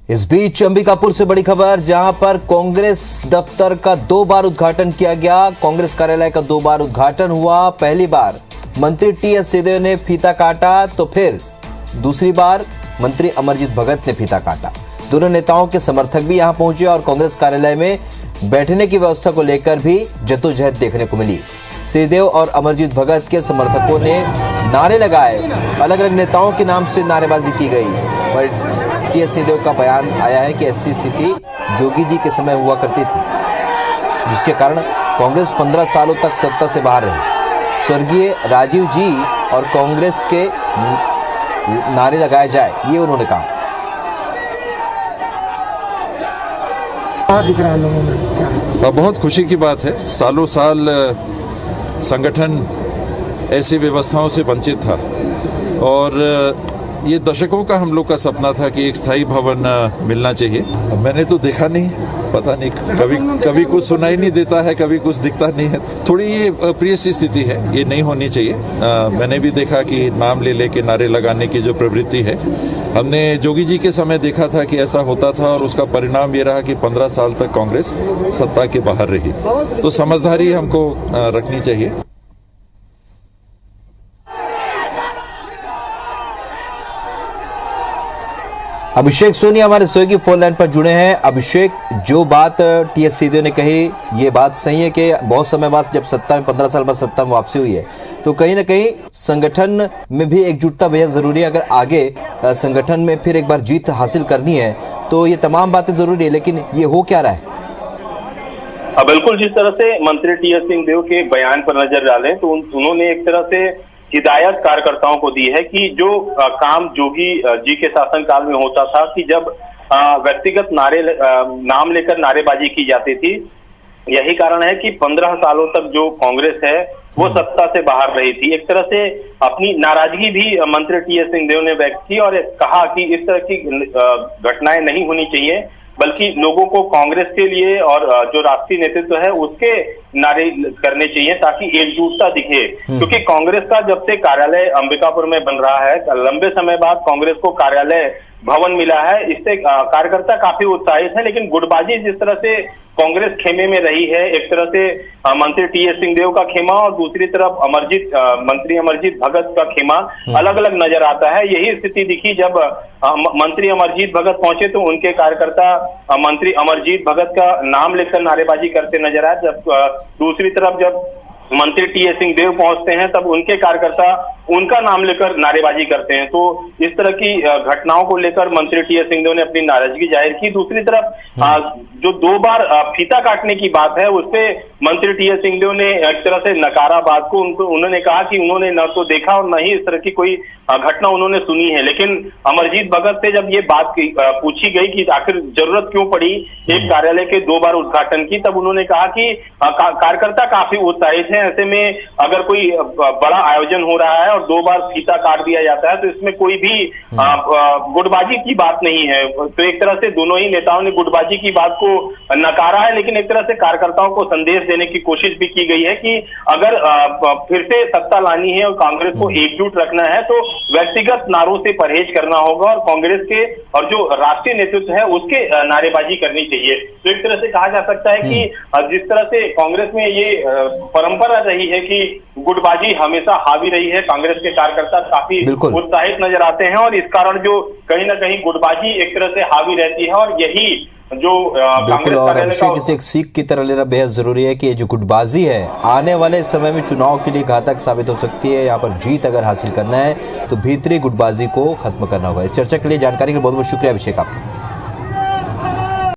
इस बीच अंबिकापुर से बड़ी खबर, जहां पर कांग्रेस दफ्तर का 2 बार उद्घाटन किया गया। कांग्रेस कार्यालय का 2 बार उद्घाटन हुआ। पहली बार मंत्री टीएस सिंहदेव ने फीता काटा, तो फिर दूसरी बार मंत्री अमरजीत भगत ने फीता काटा। दोनों नेताओं के समर्थक भी यहां पहुंचे और कांग्रेस कार्यालय में बैठने की व्यवस्था को लेकर भी जद्दोजहद देखने को मिली। सिंहदेव और अमरजीत भगत के समर्थकों ने नारे लगाए, अलग अलग नेताओं के नाम से नारेबाजी की गई। पर टीएस सिंहदेव का बयान आया है कि ऐसी स्थिति जोगी जी के समय हुआ करती थी, जिसके कारण कांग्रेस 15 सालों तक सत्ता से बाहर रही। स्वर्गीय राजीव जी और कांग्रेस के नारे लगाए जाए, ये उन्होंने कहा। बहुत खुशी की बात है। सालों साल संगठन ऐसी व्यवस्थाओं से वंचित था और ये दशकों का हम लोग का सपना था कि एक स्थायी भवन मिलना चाहिए। मैंने तो देखा नहीं, पता नहीं, कभी कुछ सुनाई नहीं देता है, कभी कुछ दिखता नहीं है। थोड़ी ये अप्रिय सी स्थिति है, ये नहीं होनी चाहिए। मैंने भी देखा कि नाम ले लेके नारे लगाने की जो प्रवृत्ति है, हमने जोगी जी के समय देखा था कि ऐसा होता था और उसका परिणाम ये रहा कि 15 साल तक कांग्रेस सत्ता के बाहर रही। तो समझदारी हमको रखनी चाहिए। अभिषेक सोनी हमारे स्विगी फोन लाइन पर जुड़े हैं। अभिषेक, जो बात टीएस सिंहदेव ने कही, ये बात सही है कि बहुत समय बाद जब सत्ता में 15 साल बाद सत्ता में वापसी हुई है, तो कहीं ना कहीं संगठन में भी एकजुटता बेहद जरूरी है। अगर आगे संगठन में फिर एक बार जीत हासिल करनी है तो ये तमाम बातें जरूरी है, लेकिन ये हो क्या रहा है? बिल्कुल, जिस तरह से मंत्री टीएस सिंहदेव के बयान पर नजर डालें तो उन्होंने एक तरह से हिदायत कार्यकर्ताओं को दी है कि जो काम जोगी जी के शासनकाल में होता था कि जब व्यक्तिगत नाम लेकर नारेबाजी की जाती थी, यही कारण है कि 15 सालों तक जो कांग्रेस है वो सत्ता से बाहर रही थी। एक तरह से अपनी नाराजगी भी मंत्री टीएस सिंहदेव ने व्यक्त की और कहा कि इस तरह की घटनाएं नहीं होनी चाहिए, बल्कि लोगों को कांग्रेस के लिए और जो राष्ट्रीय नेतृत्व है उसके नारे करने चाहिए ताकि एकजुटता दिखे। क्योंकि कांग्रेस का जब से कार्यालय अंबिकापुर में बन रहा है, लंबे समय बाद कांग्रेस को कार्यालय भवन मिला है, इससे कार्यकर्ता काफी उत्साहित है। लेकिन गुटबाजी जिस तरह से कांग्रेस खेमे में रही है, एक तरह से मंत्री टीएस सिंहदेव का खेमा और दूसरी तरफ मंत्री अमरजीत भगत का खेमा अलग अलग नजर आता है। यही स्थिति दिखी जब मंत्री अमरजीत भगत पहुंचे तो उनके कार्यकर्ता मंत्री अमरजीत भगत का नाम लेकर नारेबाजी करते नजर आए। जब दूसरी तरफ जब मंत्री टीएस सिंहदेव पहुंचते हैं तब उनके कार्यकर्ता उनका नाम लेकर नारेबाजी करते हैं। तो इस तरह की घटनाओं को लेकर मंत्री टीएस सिंहदेव ने अपनी नाराजगी जाहिर की। दूसरी तरफ जो 2 बार फीता काटने की बात है, उसपे मंत्री टीएस सिंहदेव ने एक तरह से नकारा बात को। उन्होंने कहा कि उन्होंने न तो देखा और न ही इस तरह की कोई घटना उन्होंने सुनी है। लेकिन अमरजीत भगत से जब ये बात पूछी गई कि आखिर जरूरत क्यों पड़ी एक कार्यालय के 2 बार उद्घाटन की, तब उन्होंने कहा कि कार्यकर्ता काफी उत्साहित है, ऐसे में अगर कोई बड़ा आयोजन हो रहा है और 2 बार फीता काट दिया जाता है तो इसमें कोई भी गुटबाजी की बात नहीं है। तो एक तरह से दोनों ही नेताओं ने गुटबाजी की बात को नकारा है, लेकिन एक तरह से कार्यकर्ताओं को संदेश देने की कोशिश भी की गई है कि अगर फिर से सत्ता लानी है और कांग्रेस को एकजुट रखना है तो व्यक्तिगत नारों से परहेज करना होगा और कांग्रेस के और जो राष्ट्रीय नेतृत्व है उसके नारेबाजी करनी चाहिए। तो एक तरह से कहा जा सकता है कि जिस तरह से कांग्रेस में ये परंपरा रही है कि गुटबाजी हमेशा हावी रही है, कांग्रेस के कार्यकर्ता काफी उत्साहित नजर आते हैं और इस कारण जो कहीं ना कहीं गुटबाजी एक तरह से हावी रहती है और यही जो बिल्कुल। और अभिषेक, इसे एक सीख की तरह लेना बेहद जरूरी है कि ये जो गुटबाजी है आने वाले समय में चुनाव के लिए घातक साबित हो सकती है। यहाँ पर जीत अगर हासिल करना है तो भीतरी गुटबाजी को खत्म करना होगा। इस चर्चा के लिए जानकारी के लिए बहुत बहुत शुक्रिया अभिषेक आपका।